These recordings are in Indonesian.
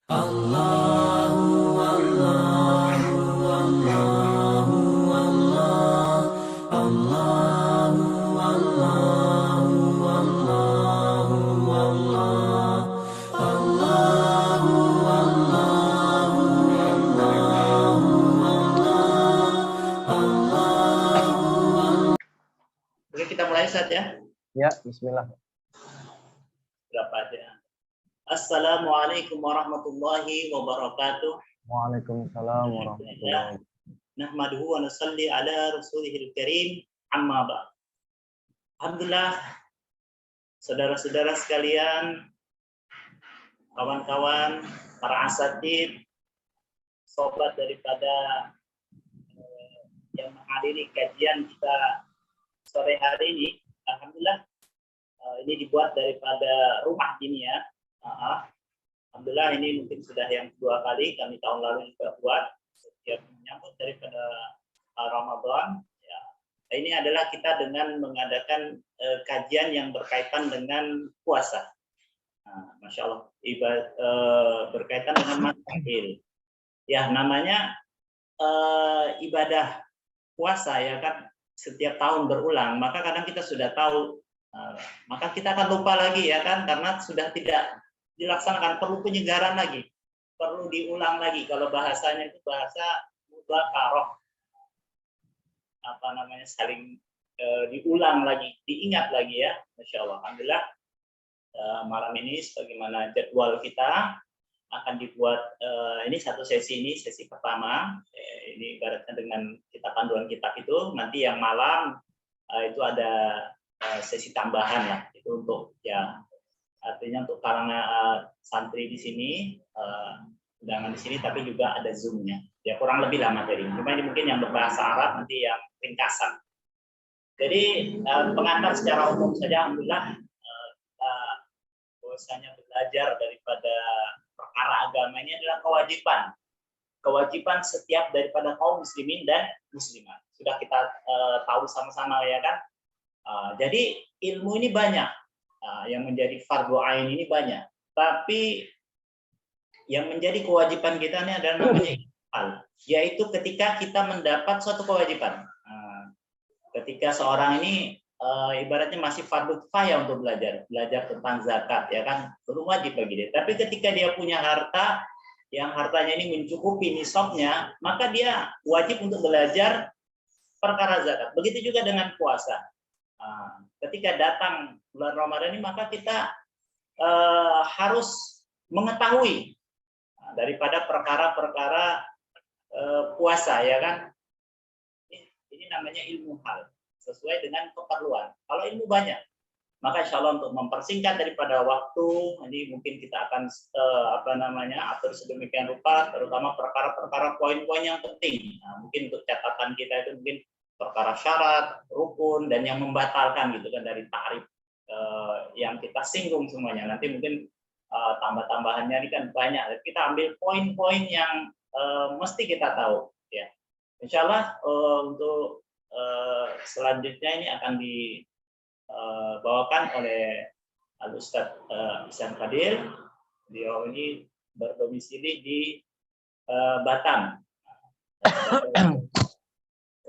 Allahu Allahu Allahu Allah Allahu Allahu Allahu Allah Allahu Allahu Allahu Allah. Oke, kita mulai Ustaz ya. Ya, bismillah. Berapa aja. Assalamualaikum warahmatullahi wabarakatuh. Waalaikumsalam warahmatullahi wabarakatuh. Nahmaduhu wa nusalli ala rasulihil karim, amma ba'd. Alhamdulillah, saudara-saudara sekalian, kawan-kawan, para asatid, sobat daripada yang menghadiri kajian kita sore hari ini. Alhamdulillah, ini dibuat daripada rumah ini ya. Alhamdulillah ini mungkin sudah yang kedua kali, kami tahun lalu juga buat setiap menyambut daripada Ramadan ya. Ini adalah kita dengan mengadakan kajian yang berkaitan dengan puasa. Masya Allah, berkaitan dengan masail ya, namanya ibadah puasa ya kan, setiap tahun berulang, maka kadang kita sudah tahu, maka kita akan lupa lagi ya kan, karena sudah tidak dilaksanakan, perlu penyegaran lagi, perlu diulang lagi. Kalau bahasanya itu bahasa mudzakarah, apa namanya, saling diulang lagi, diingat lagi ya. Masya Allah. Alhamdulillah malam ini sebagaimana jadwal kita akan dibuat ini satu sesi, ini sesi pertama, ini ibaratnya dengan kita panduan kitab itu, nanti yang malam itu ada sesi tambahan lah, itu untuk ya, artinya untuk karena santri di sini, undangan di sini, tapi juga ada zoom-nya. Ya kurang lebih lah materi. Cuma ini mungkin yang berbahasa Arab, nanti yang ringkasan. Jadi pengantar secara umum saja, alhamdulillah kita bahwasanya belajar daripada perkara agama ini adalah kewajiban. Kewajiban setiap daripada kaum muslimin dan muslimat. Sudah kita tahu sama-sama ya kan. Jadi ilmu ini banyak. Yang menjadi fardu ain ini banyak, tapi yang menjadi kewajiban kita ini adalah namanya hal, yaitu ketika kita mendapat suatu kewajiban. Ketika seorang ini ibaratnya masih fardu kifayah untuk belajar tentang zakat ya kan, belum wajib bagi dia. Tapi ketika dia punya harta, yang hartanya ini mencukupi nisabnya, maka dia wajib untuk belajar perkara zakat. Begitu juga dengan puasa. Ketika datang bulan Ramadan ini, maka kita harus mengetahui daripada perkara-perkara puasa ya kan. Ini namanya ilmu hal, sesuai dengan keperluan. Kalau ilmu banyak, maka insya Allah untuk mempersingkat daripada waktu, ini mungkin kita akan atur sedemikian rupa, terutama perkara-perkara poin-poin yang penting. Mungkin untuk catatan kita itu mungkin perkara syarat, rukun, dan yang membatalkan gitu kan, dari ta'rif yang kita singgung semuanya. Nanti mungkin tambah-tambahannya ini kan banyak. Kita ambil poin-poin yang mesti kita tahu ya. Insya Allah untuk selanjutnya ini akan dibawakan oleh Al-Ustadz Ihsan Qadir. Beliau ini berdomisili di Batam.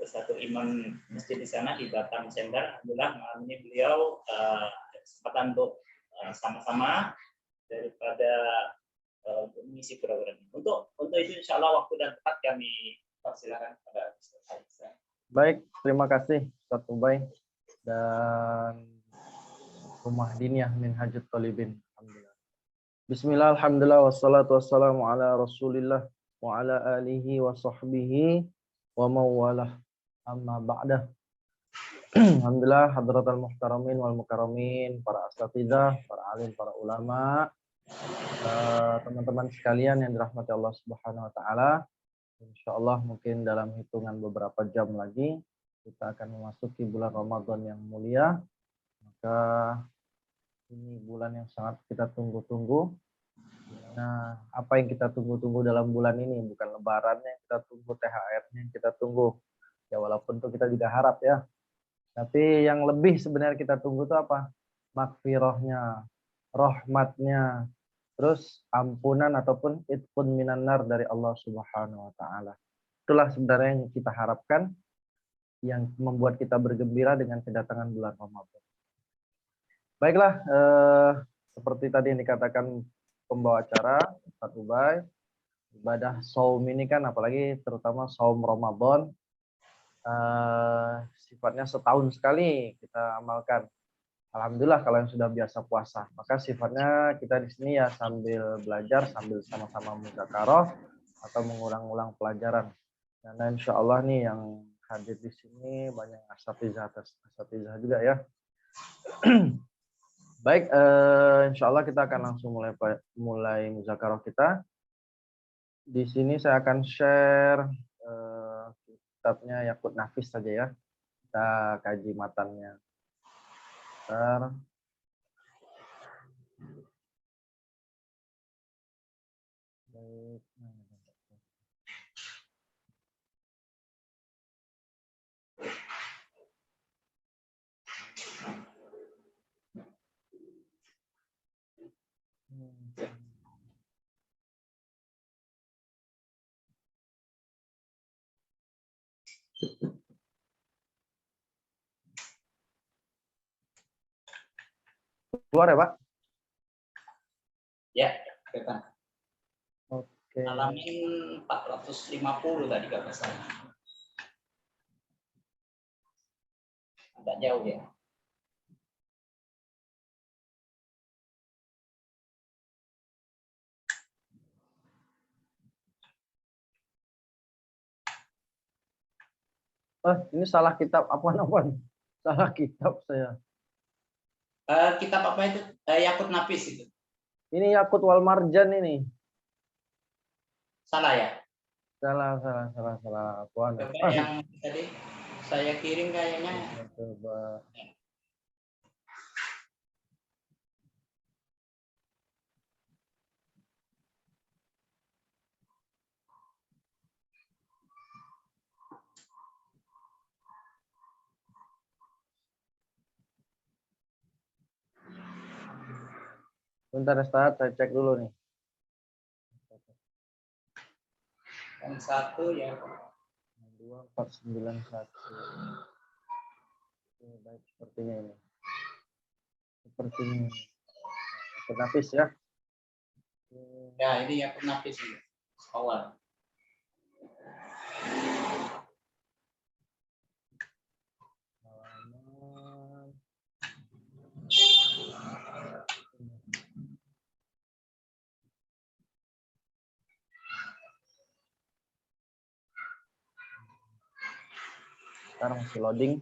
Satu imam masjid di sana di Batam Sender. Alhamdulillah malam ini beliau kesempatan untuk sama-sama daripada mengisi program. Untuk itu insya Allah waktu dan tempat kami persilakan kepada Ustaz. Baik, terima kasih Ustaz Ubay dan Rumah Diniyah Minhajut Thalibin. Alhamdulillah. Bismillah, alhamdulillah, wassalatu wassalamu ala rasulillah wa ala alihi wa sahbihi wa mawalah. Amma ba'dah. Alhamdulillah, hadratal muhtaramin wal mukaramin, para asatidzah, para alim, para ulama, teman-teman sekalian yang dirahmati Allah Subhanahu wa taala. Insyaallah mungkin dalam hitungan beberapa jam lagi kita akan memasuki bulan Ramadan yang mulia. Maka ini bulan yang sangat kita tunggu-tunggu. Nah, apa yang kita tunggu-tunggu dalam bulan ini? Bukan lebarannya kita tunggu, THR-nya kita tunggu. Ya walaupun itu kita juga harap ya. Tapi yang lebih sebenarnya kita tunggu itu apa? Maghfirahnya, rahmatnya, terus ampunan ataupun itqun minan nar dari Allah Subhanahu wa taala. Itulah sebenarnya yang kita harapkan, yang membuat kita bergembira dengan kedatangan bulan Ramadan. Baiklah, seperti tadi yang dikatakan pembawa acara Ustaz Ubay, ibadah saum ini kan, apalagi terutama saum Ramadan, sifatnya setahun sekali kita amalkan. Alhamdulillah kalau yang sudah biasa puasa, maka sifatnya kita di sini ya sambil belajar, sambil sama-sama mudzakarah atau mengulang-ulang pelajaran. Karena insya Allah nih yang hadir di sini banyak asatizah juga ya. Baik, insya Allah kita akan langsung mulai mudzakarah kita. Di sini saya akan share kitabnya Yaqut Nafis saja ya. Kita kaji matannya. Bentar. Baik. Keluar ya, Pak? Ya, kelihatan. Oke. Halaman 450 tadi kata saya. Agak jauh ya. Ini salah kitab apa-apa? Salah kitab saya. Kitab apa itu? Yaqut Nafis itu. Ini Yaqut wal Marjan ini. Salah ya? Salah. Apaan? Coba yang tadi saya kirim kayaknya. Coba. Bentar Ustaz, saya cek dulu nih. Yang satu ya. 2491. Oke, baik, sepertinya ini. Sepertinya. Yaqut Nafis ya. Ya, ini Yaqut Nafis ini. Awal. Sekarang masih loading.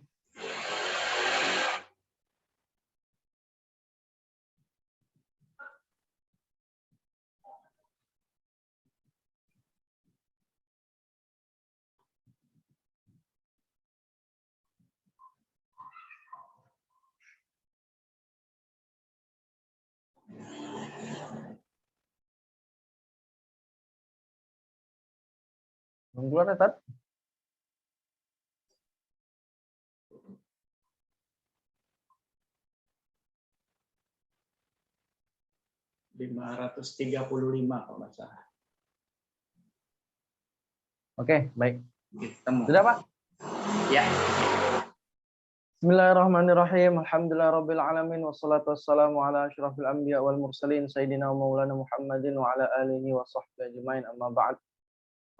Belum keluar ya, Tat? .535 kalau nggak salah. Oke, baik. Ketemu. Sudah, Pak? Ya. Bismillahirrahmanirrahim. Alhamdulillahirabbil alamin wassalatu wassalamu ala asyrafil anbiya wal mursalin sayyidina wa maulana Muhammadin wa ala alihi wa sahbihi ajmain, amma ba'd.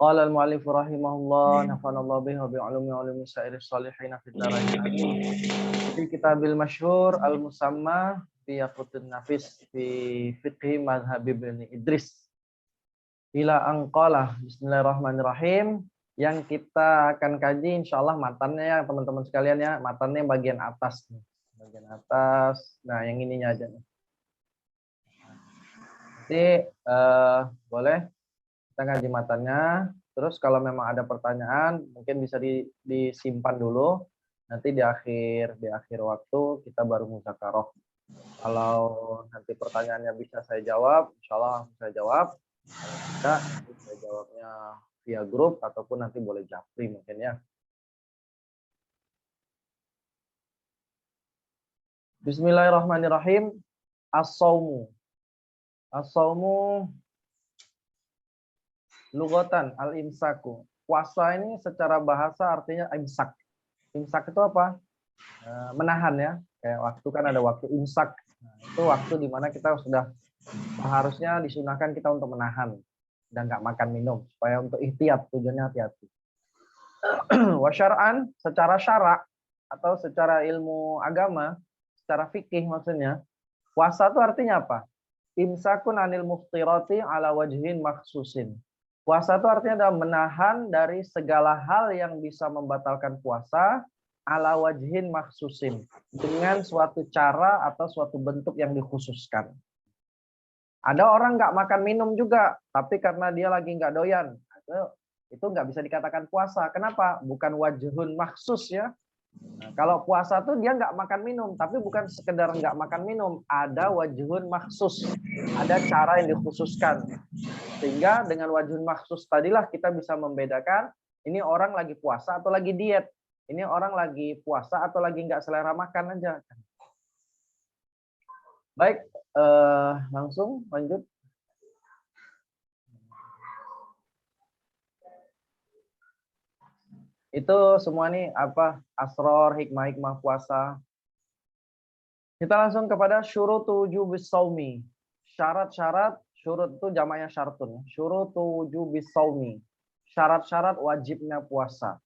Qala al-mu'allif rahimahullah nafanallahu bihi wa bi ulumi wa ulumi sairis salihin fid dharain amin. Fi kitabil masyhur al-musamma fi Yaqutun Nafis fi fiqhi madhhab Ibnu Idris. Ila anqalah. Bismillahirrahmanirrahim. Yang kita akan kaji insyaallah matannya ya teman-teman sekalian ya, matannya bagian atas nih. Bagian atas. Nah, yang ininya aja nih. Nanti boleh kita kaji matannya. Terus kalau memang ada pertanyaan mungkin bisa disimpan dulu. Nanti di akhir waktu kita baru mudzakarah. Kalau nanti pertanyaannya bisa saya jawab, insyaallah saya jawab. Kalau tidak, nanti saya jawabnya via grup ataupun nanti boleh japri mungkin ya. Bismillahirrahmanirrahim. As-saumu. As-saumu lughatan al-imsaku. Puasa ini secara bahasa artinya imsak. Imsak itu apa? Menahan ya. Kayak waktu kan ada waktu imsak. Nah, itu waktu di mana kita sudah seharusnya disunahkan kita untuk menahan dan nggak makan minum supaya untuk ihtiyat, tujuannya hati-hati. Wa syar'an, secara syarak atau secara ilmu agama, secara fikih maksudnya, puasa itu artinya apa? Imsakun anil muftirati ala wajhin makhsusin. Puasa itu artinya adalah menahan dari segala hal yang bisa membatalkan puasa ala wajhin makhsusin, dengan suatu cara atau suatu bentuk yang dikhususkan. Ada orang nggak makan minum juga, tapi karena dia lagi nggak doyan, itu nggak bisa dikatakan puasa. Kenapa? Bukan wajhun maksus ya. Nah, kalau puasa tuh dia nggak makan minum, tapi bukan sekedar nggak makan minum, ada wajhun maksus, ada cara yang dikhususkan. Sehingga dengan wajhun maksus tadilah kita bisa membedakan ini orang lagi puasa atau lagi diet, ini orang lagi puasa atau lagi nggak selera makan aja. Baik, langsung lanjut. Itu semua nih apa asror hikmah-hikmah puasa. Kita langsung kepada syurutu wujubis shaumi. Syarat-syarat, syurut itu jamaknya syartun. Syurutu wujubis shaumi. Syarat-syarat wajibnya puasa.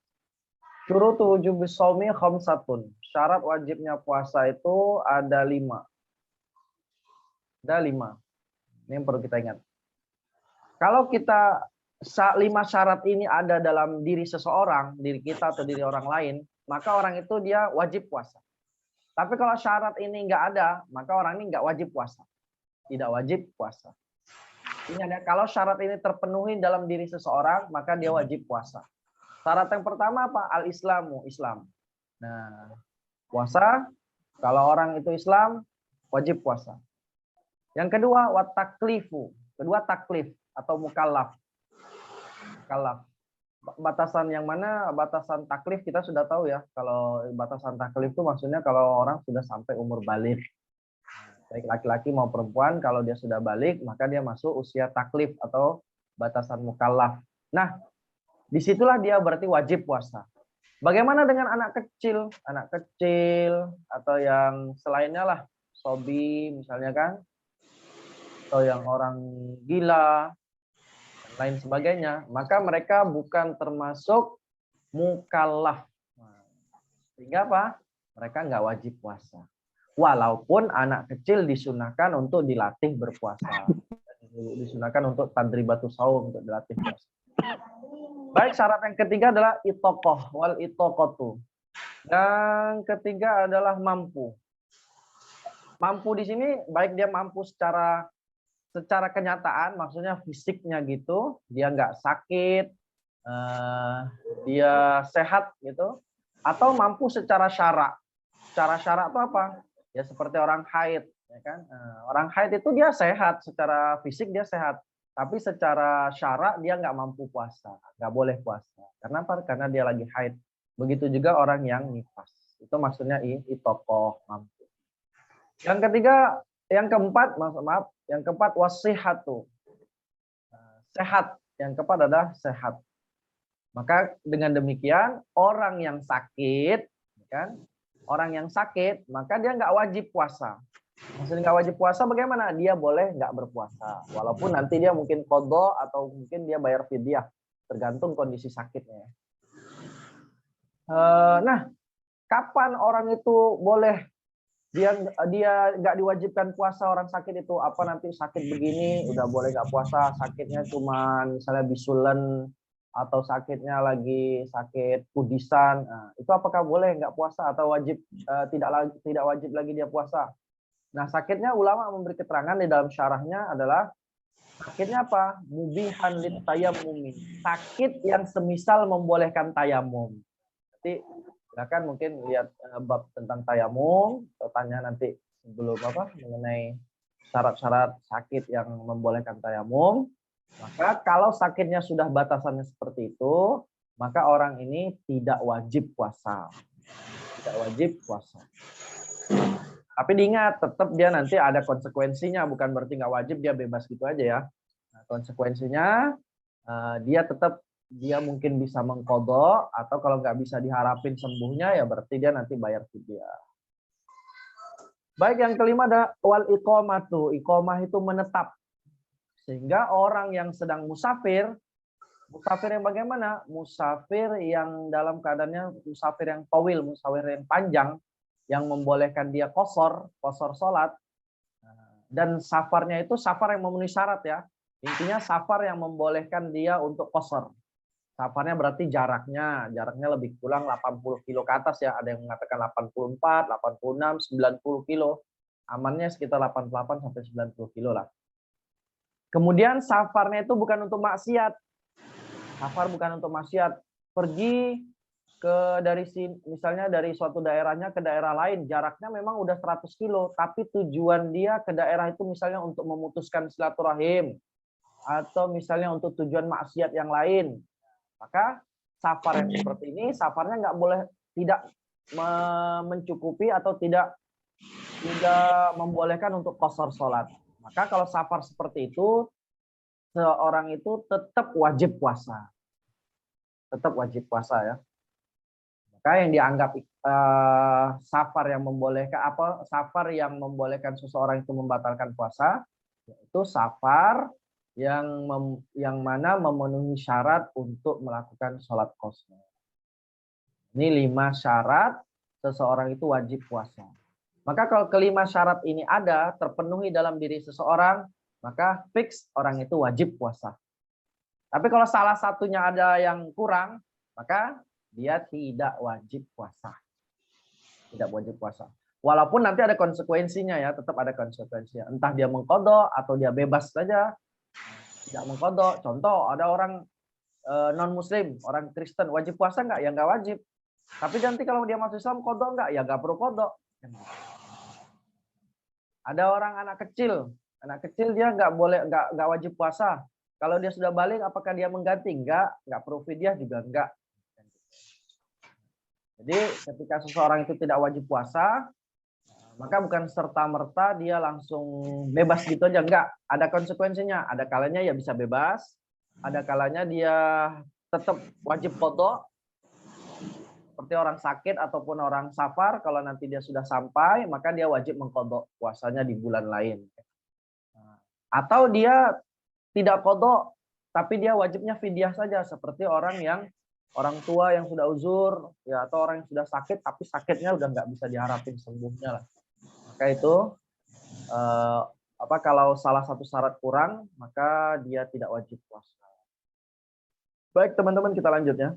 Syurutu wujubis shaumi khamsatun. Syarat wajibnya puasa itu ada 5. Ada 5. Ini yang perlu kita ingat. Kalau kita 5 syarat ini ada dalam diri seseorang, diri kita atau diri orang lain, maka orang itu dia wajib puasa. Tapi kalau syarat ini nggak ada, maka orang ini nggak wajib puasa. Tidak wajib puasa. Ini ada, kalau syarat ini terpenuhi dalam diri seseorang, maka dia wajib puasa. Syarat yang pertama apa? Al-Islamu, Islam. Nah, puasa, kalau orang itu Islam, wajib puasa. Yang kedua, wat taklifu. Kedua, taklif atau mukallaf. Mukallaf. Batasan yang mana? Batasan taklif kita sudah tahu ya. Kalau batasan taklif itu maksudnya kalau orang sudah sampai umur balik. Baik laki-laki mau perempuan, kalau dia sudah balik, maka dia masuk usia taklif atau batasan mukallaf. Nah, disitulah dia berarti wajib puasa. Bagaimana dengan anak kecil? Anak kecil atau yang selainnya lah. Sobi misalnya kan. Atau yang orang gila, dan lain sebagainya, maka mereka bukan termasuk mukallaf. Sehingga apa? Mereka nggak wajib puasa. Walaupun anak kecil disunahkan untuk dilatih berpuasa. Disunahkan untuk tadribatus shaum, untuk dilatih puasa. Baik, syarat yang ketiga adalah itokoh, wal itokotu. Yang ketiga adalah mampu. Mampu di sini baik dia mampu secara kenyataan, maksudnya fisiknya gitu, dia nggak sakit, dia sehat gitu, atau mampu secara syarak. Secara syarak itu apa? Ya seperti orang haid, ya kan? Orang haid itu dia sehat, secara fisik dia sehat, tapi secara syarak dia nggak mampu puasa, nggak boleh puasa. Karena apa? Karena dia lagi haid. Begitu juga orang yang nifas. Itu maksudnya itokoh mampu. Yang ketiga, yang keempat, yang keempat wasihatu. Sehat. Yang keempat adalah sehat. Maka dengan demikian orang yang sakit, kan? Orang yang sakit, maka dia nggak wajib puasa. Maksudnya nggak wajib puasa bagaimana? Dia boleh nggak berpuasa. Walaupun nanti dia mungkin qadha atau mungkin dia bayar fidyah. Tergantung kondisi sakitnya. Nah, kapan orang itu boleh dia nggak diwajibkan puasa orang sakit itu? Apa nanti sakit begini udah boleh nggak puasa? Sakitnya cuma misalnya bisulen atau sakitnya lagi sakit kudisan, nah, itu apakah boleh nggak puasa atau wajib tidak wajib lagi dia puasa? Nah, sakitnya ulama memberi keterangan di dalam syarahnya adalah sakitnya apa? Mubihan lit tayammum. Sakit yang semisal membolehkan tayamum. Jadi silakan mungkin lihat bab tentang tayamum, atau tanya nanti sebelum mengenai syarat-syarat sakit yang membolehkan tayamum. Maka kalau sakitnya sudah batasannya seperti itu, maka orang ini tidak wajib puasa. Tidak wajib puasa. Tapi diingat, tetap dia nanti ada konsekuensinya, bukan berarti nggak wajib dia bebas gitu aja ya. Nah, konsekuensinya dia mungkin bisa mengqadha, atau kalau nggak bisa diharapin sembuhnya ya berarti dia nanti bayar fidyah. Baik, yang kelima ada wal iqamatu. Iqamah itu menetap. Sehingga orang yang sedang musafir yang bagaimana? Musafir yang dalam keadaannya musafir yang tawil, musafir yang panjang, yang membolehkan dia kosor sholat. Dan safarnya itu safar yang memenuhi syarat ya. Intinya safar yang membolehkan dia untuk kosor. Safarnya berarti jaraknya lebih kurang 80 kilo ke atas ya. Ada yang mengatakan 84, 86, 90 kilo. Amannya sekitar 88 sampai 90 kilo lah. Kemudian safarnya itu bukan untuk maksiat. Safar bukan untuk maksiat. Pergi misalnya dari suatu daerahnya ke daerah lain, jaraknya memang udah 100 kilo, tapi tujuan dia ke daerah itu misalnya untuk memutuskan silaturahim, atau misalnya untuk tujuan maksiat yang lain. Maka safar yang seperti ini, safarnya nggak boleh tidak mencukupi atau tidak membolehkan untuk qashar sholat. Maka kalau safar seperti itu, seorang itu tetap wajib puasa. Tetap wajib puasa ya. Maka yang dianggap safar yang membolehkan seseorang itu membatalkan puasa, yaitu safar yang mana memenuhi syarat untuk melakukan sholat qashar. Ini 5 syarat seseorang itu wajib puasa. Maka kalau kelima syarat ini terpenuhi dalam diri seseorang, maka fix orang itu wajib puasa. Tapi kalau salah satunya ada yang kurang, maka dia tidak wajib puasa. Tidak wajib puasa. Walaupun nanti ada konsekuensinya ya, tetap ada konsekuensinya. Entah dia mengqadha atau dia bebas saja. Tidak mengqadha. Contoh, ada orang non-muslim, orang Kristen, wajib puasa nggak? Ya nggak wajib. Tapi nanti kalau dia masuk Islam, qadha nggak? Ya nggak perlu qadha. Ada orang anak kecil dia nggak wajib puasa. Kalau dia sudah balik, apakah dia mengganti? Enggak perlu fidyah juga enggak. Jadi ketika seseorang itu tidak wajib puasa, maka bukan serta-merta dia langsung bebas gitu aja, enggak. Ada konsekuensinya. Ada kalanya ya bisa bebas, ada kalanya dia tetap wajib qadha. Seperti orang sakit ataupun orang safar, kalau nanti dia sudah sampai, maka dia wajib mengqadha puasanya di bulan lain. Atau dia tidak qadha, tapi dia wajibnya fidyah saja, seperti orang tua yang sudah uzur, ya, atau orang yang sudah sakit, tapi sakitnya udah nggak bisa diharapin sembuhnya lah. Maka itu kalau salah satu syarat kurang, maka dia tidak wajib puasa. Baik teman-teman, kita lanjut ya.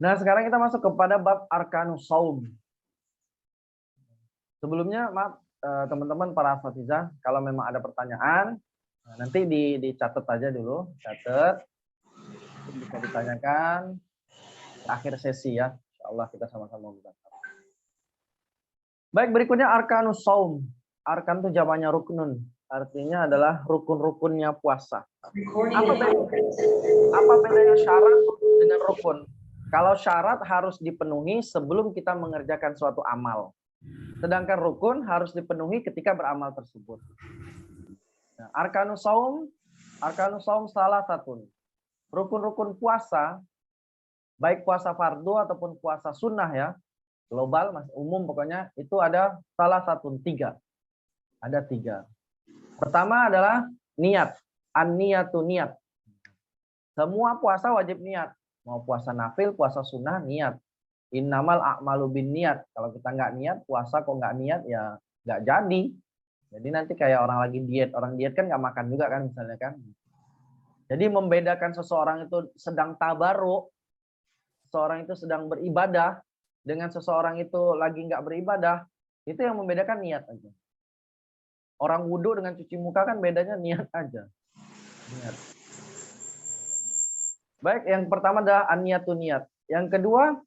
Nah, sekarang kita masuk kepada bab arkanus shaum. Sebelumnya, maaf teman-teman para hafizah, kalau memang ada pertanyaan, nanti dicatat aja dulu, catat. Bisa ditanyakan akhir sesi ya. Insyaallah kita sama-sama membaca. Baik, berikutnya arkanus shaum. Arkan itu jamaknya ruknun. Artinya adalah rukun-rukunnya puasa. Apa bedanya syarat dengan rukun? Kalau syarat harus dipenuhi sebelum kita mengerjakan suatu amal. Sedangkan rukun harus dipenuhi ketika beramal tersebut. Nah, arkanus shaum salah satu. Rukun-rukun puasa, baik puasa fardu ataupun puasa sunnah ya, global, umum pokoknya, itu ada salah satu 3. Ada 3. Pertama adalah niat. An-niyatu niat. Semua puasa wajib niat. Mau puasa nafil, puasa sunnah, niat. Innamal a'malu bin niat. Kalau kita nggak niat, puasa kok nggak niat, ya nggak jadi. Jadi nanti kayak orang lagi diet. Orang diet kan nggak makan juga kan, misalnya kan. Jadi membedakan seseorang itu sedang tabarruk, seseorang itu sedang beribadah, dengan seseorang itu lagi nggak beribadah, itu yang membedakan niat aja. Orang wudhu dengan cuci muka kan bedanya niat aja. Niat. Baik, yang pertama adalah an-niyatu niat. Yang kedua,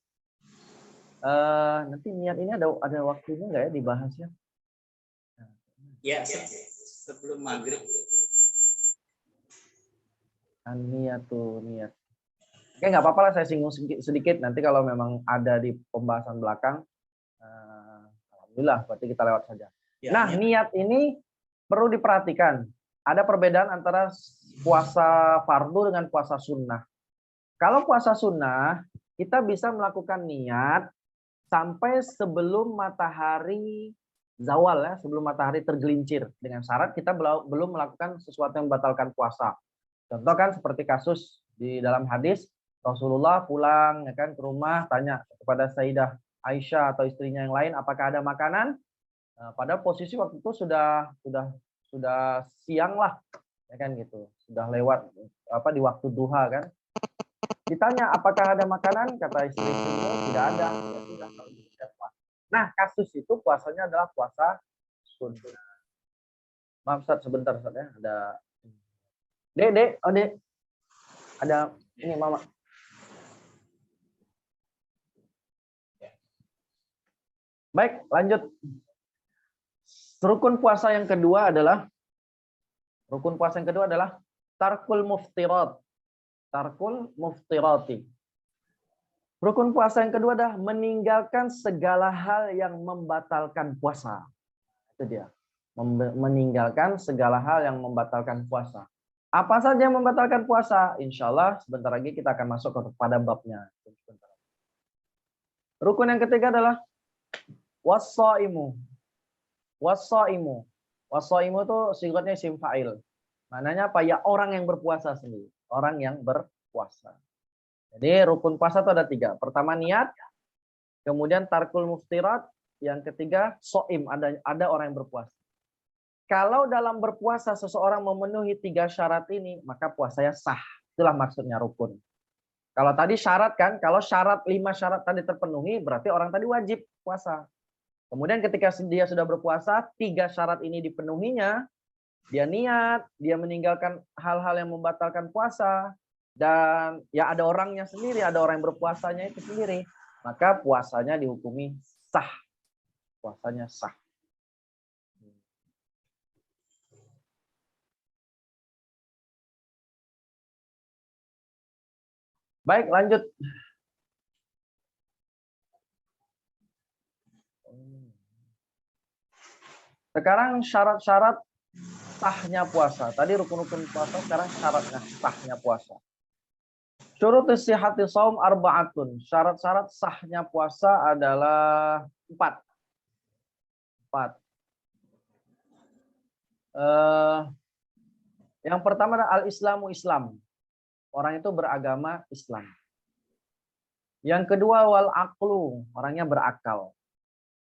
nanti niat ini ada waktunya nggak ya dibahasnya? Ya, sebelum maghrib. An-niyatu, niat. Oke, nggak apa-apa lah saya singgung sedikit. Nanti kalau memang ada di pembahasan belakang, alhamdulillah, berarti kita lewat saja. Ya, Nah, niat ini perlu diperhatikan. Ada perbedaan antara puasa fardu dengan puasa sunnah. Kalau puasa sunnah, kita bisa melakukan niat sampai sebelum matahari zawal ya, sebelum matahari tergelincir. Dengan syarat kita belum melakukan sesuatu yang membatalkan puasa. Contoh kan seperti kasus di dalam hadis Rasulullah pulang ya kan ke rumah, tanya kepada Sayyidah Aisyah atau istrinya yang lain apakah ada makanan. Nah, pada posisi waktu itu sudah siang lah ya kan gitu, sudah lewat di waktu duha kan. Ditanya apakah ada makanan, kata istri-istrinya tidak ada. Ya sudah, kalau gitu tidak puasa. Nah, kasus itu puasanya adalah puasa sunnah. Maaf Ustaz, sebentar Ustaz ya, ada Dek, oh Dek. Ada ini Mama. Baik, lanjut. Rukun puasa yang kedua adalah tarkul muftirat. Tarkul muftirati. Rukun puasa yang kedua adalah meninggalkan segala hal yang membatalkan puasa. Itu dia. Meninggalkan segala hal yang membatalkan puasa. Apa saja yang membatalkan puasa? Insya Allah sebentar lagi kita akan masuk kepada babnya. Rukun yang ketiga adalah was-shaimu. Was-shaimu. Was-shaimu itu sigatnya isim fa'il. Maknanya apa? Ya orang yang berpuasa sendiri. Orang yang berpuasa. Jadi rukun puasa itu ada 3. Pertama niat, kemudian tarkul muftirat, yang ketiga shaim, ada orang yang berpuasa. Kalau dalam berpuasa seseorang memenuhi 3 syarat ini, maka puasanya sah. Itulah maksudnya rukun. Kalau tadi syarat kan, kalau 5 syarat tadi terpenuhi, berarti orang tadi wajib puasa. Kemudian ketika dia sudah berpuasa, 3 syarat ini dipenuhinya, dia niat, dia meninggalkan hal-hal yang membatalkan puasa, dan ya ada orangnya sendiri, ada orang yang berpuasanya itu sendiri, maka puasanya dihukumi sah. Puasanya sah. Baik, lanjut. Sekarang syarat-syarat sahnya puasa. Tadi rukun-rukun puasa, sekarang syaratnya sahnya puasa. Syurut sihhati shaum arba'atun. Syarat-syarat sahnya puasa adalah 4. Yang pertama adalah al-islamu Islam. Orang itu beragama Islam. Yang kedua wal aqlu, orangnya berakal.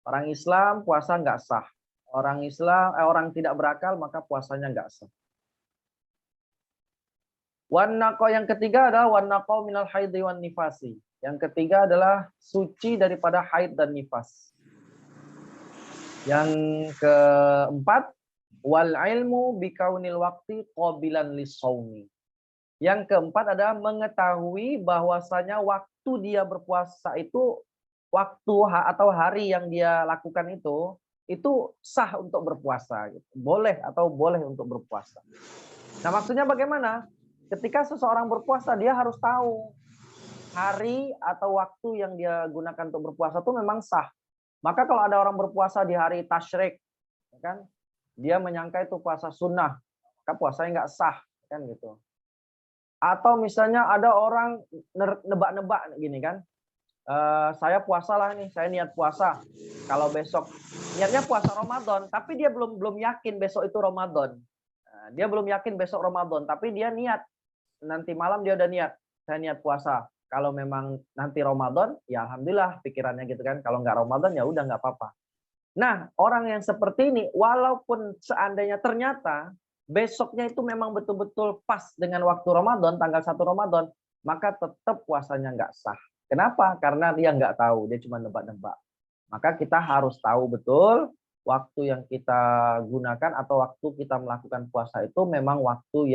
Orang Islam puasa nggak sah. Orang tidak berakal maka puasanya nggak sah. Wan naqa, yang ketiga adalah wan naqa minal haidhi wan nifasi. Yang ketiga adalah suci daripada haid dan nifas. Yang keempat wal ilmu bikaunil waqti qabilan lisawmi. Yang keempat adalah mengetahui bahwasanya waktu dia berpuasa itu, waktu atau hari yang dia lakukan itu sah untuk berpuasa. Boleh untuk berpuasa. Nah maksudnya bagaimana? Ketika seseorang berpuasa, dia harus tahu hari atau waktu yang dia gunakan untuk berpuasa itu memang sah. Maka kalau ada orang berpuasa di hari tasyrik, kan, dia menyangka itu puasa sunnah, maka puasanya nggak sah, kan gitu. Atau misalnya ada orang nebak-nebak gini kan, saya puasa lah nih, saya niat puasa. Kalau besok niatnya puasa Ramadan, tapi dia belum yakin besok itu Ramadan. Dia belum yakin besok Ramadan, tapi dia niat. Nanti malam dia udah niat, saya niat puasa. Kalau memang nanti Ramadan, ya alhamdulillah pikirannya gitu kan. Kalau nggak Ramadan ya udah nggak apa-apa. Nah, orang yang seperti ini, walaupun seandainya ternyata besoknya itu memang betul-betul pas dengan waktu Ramadan, tanggal 1 Ramadan, maka tetap puasanya nggak sah. Kenapa? Karena dia nggak tahu, dia cuma nebak-nebak. Maka kita harus tahu betul waktu yang kita gunakan atau waktu kita melakukan puasa itu memang waktu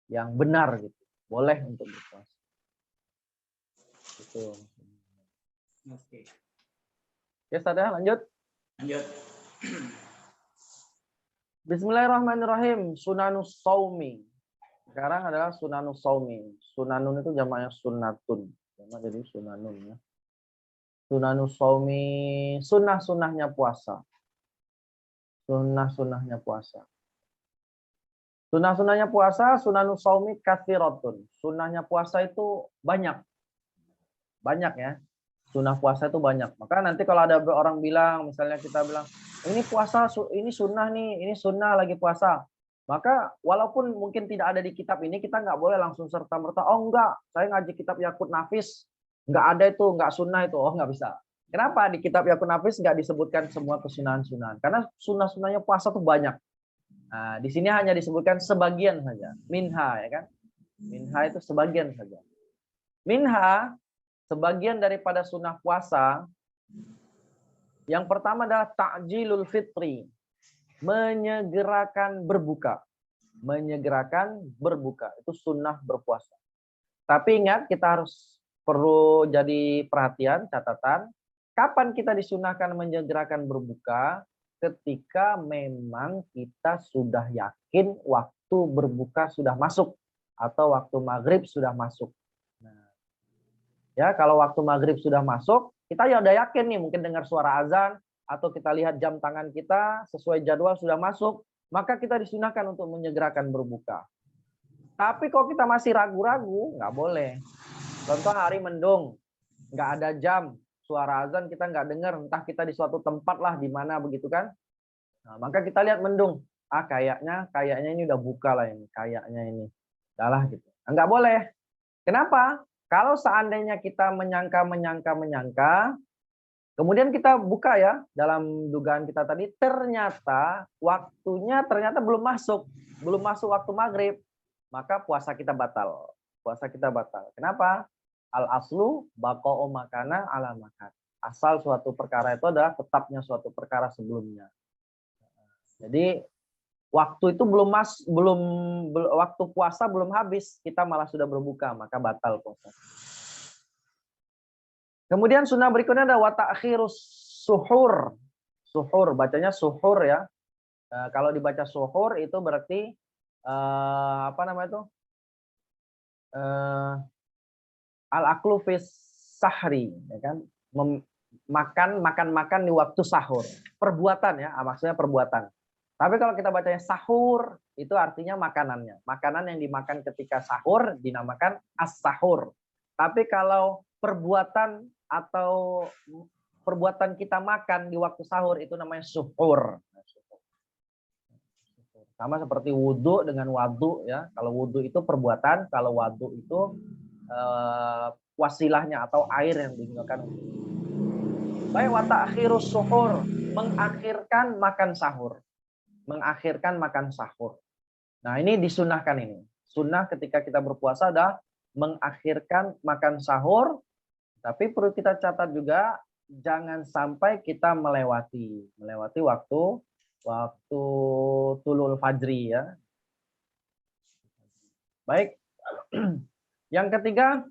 yang benar gitu. Boleh untuk berpuasa. Gitu. Oke. Ya, sudah lanjut. Lanjut. Bismillahirrahmanirrahim. Sunanus saumi. Sekarang adalah sunanus saumi. Sunanun itu jamaknya sunnatun. Jamak jadi sunanun ya. Sunanus saumi, sunnah-sunnahnya puasa. Sunnah-sunnahnya puasa. Sunnah-sunnahnya puasa, sunanus saumi katsiratun. Sunnahnya puasa itu banyak. Banyak ya. Sunnah puasa itu banyak. Maka nanti kalau ada orang bilang, misalnya kita bilang, ini puasa, ini sunnah nih, ini sunnah lagi puasa. Maka walaupun mungkin tidak ada di kitab ini, kita nggak boleh langsung serta-merta, oh enggak, saya ngaji kitab Yakut Nafis, nggak ada itu, nggak sunnah itu, oh nggak bisa. Kenapa di kitab Yakut Nafis nggak disebutkan semua kesunahan-sunahan? Karena sunnah-sunnahnya puasa tuh banyak. Nah, di sini hanya disebutkan sebagian saja. Minha, ya kan? Minha itu sebagian saja. Minha, sebagian daripada sunnah puasa, yang pertama adalah ta'jilul fitri, menyegerakan berbuka. Menyegerakan berbuka. Itu sunnah berpuasa. Tapi ingat, kita harus perlu jadi perhatian, catatan. Kapan kita disunahkan menyegerakan berbuka? Ketika memang kita sudah yakin waktu berbuka sudah masuk. Atau waktu maghrib sudah masuk. Nah, ya, kalau waktu maghrib sudah masuk, kita ya udah yakin nih, mungkin dengar suara azan, atau kita lihat jam tangan kita sesuai jadwal sudah masuk, maka kita disunahkan untuk menyegerakan berbuka. Tapi kalau kita masih ragu-ragu, nggak boleh. Contoh hari mendung, nggak ada jam, suara azan kita nggak dengar, entah kita di suatu tempat lah, di mana begitu kan. Nah, maka kita lihat mendung, kayaknya ini udah buka lah ini, kayaknya ini. Udah gitu. Nah, nggak boleh. Kenapa? Kalau seandainya kita menyangka, kemudian kita buka ya, dalam dugaan kita tadi, ternyata waktunya belum masuk waktu maghrib, maka puasa kita batal. Puasa kita batal. Kenapa? Al aslu baqa'u makana ala makan. Asal suatu perkara itu adalah tetapnya suatu perkara sebelumnya. Jadi waktu itu waktu puasa belum habis, kita malah sudah berbuka, maka batal puasa. Kemudian sunnah berikutnya ada wa ta'khirus suhur. Suhur, bacanya suhur ya. Kalau dibaca suhur itu berarti apa namanya itu? Al-aklu fis sahri, ya kan? Makan di waktu sahur. Perbuatan ya, maksudnya perbuatan. Tapi kalau kita bacanya sahur, itu artinya makanannya. Makanan yang dimakan ketika sahur dinamakan as-sahur. Tapi kalau perbuatan atau perbuatan kita makan di waktu sahur itu namanya suhur. Sama seperti wudhu dengan wadu ya. Kalau wudhu itu perbuatan, kalau wadu itu wasilahnya atau air yang digunakan. Baik, wa ta'khirus suhur, mengakhirkan makan sahur. Mengakhirkan makan sahur. Nah, ini disunahkan ini. Sunnah ketika kita berpuasa adalah mengakhirkan makan sahur, tapi perlu kita catat juga jangan sampai kita melewati waktu tulul fajri ya. Baik. Yang ketiga,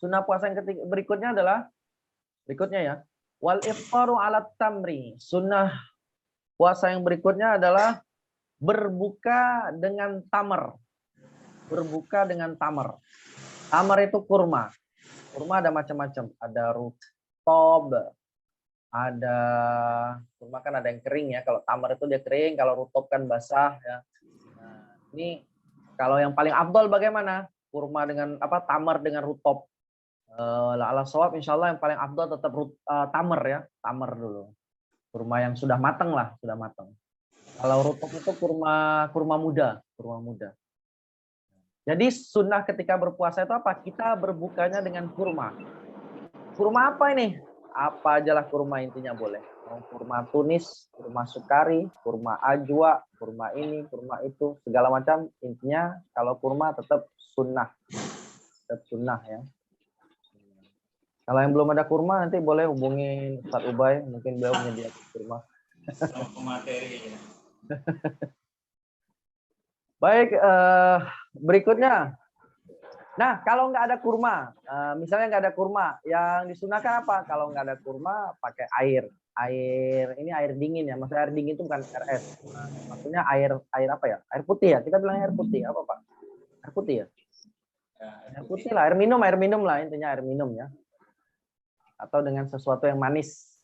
sunnah puasa yang ketiga berikutnya ya. Wal iftaru ala tamri. Sunnah puasa yang berikutnya adalah berbuka dengan tamar. Berbuka dengan tamar. Tamar itu kurma. Kurma ada macam-macam. Ada rutob, ada kurma kan ada yang kering ya. Kalau tamar itu dia kering, kalau rutob kan basah ya. Nah, ini kalau yang paling afdol bagaimana? Kurma dengan tamar dengan rutob. Ala shawab insyaallah yang paling afdol tetap tamar ya. Tamar dulu. Kurma yang sudah matang lah, sudah matang. Kalau rutob itu kurma muda. Jadi sunnah ketika berpuasa itu apa? Kita berbukanya dengan kurma. Kurma apa ini? Apa ajalah kurma intinya boleh. Kurma tunis, kurma sukari, kurma ajwa, kurma ini, kurma itu, segala macam. Intinya kalau kurma tetap sunnah. Tetap sunnah ya. Kalau yang belum ada kurma nanti boleh hubungin Ustaz Ubay, mungkin beliau menyediakan kurma. Materi. Baik, berikutnya. Nah, kalau nggak ada kurma, misalnya nggak ada kurma, yang disunahkan apa? Kalau nggak ada kurma, pakai air. Ini air dingin ya. Maksudnya air dingin itu bukan air es. Maksudnya air apa ya? Air putih ya. Kita bilang air putih apa Pak? Air putih ya? Air Air putih lah, air minum lah, intinya air minum ya. Atau dengan sesuatu yang manis.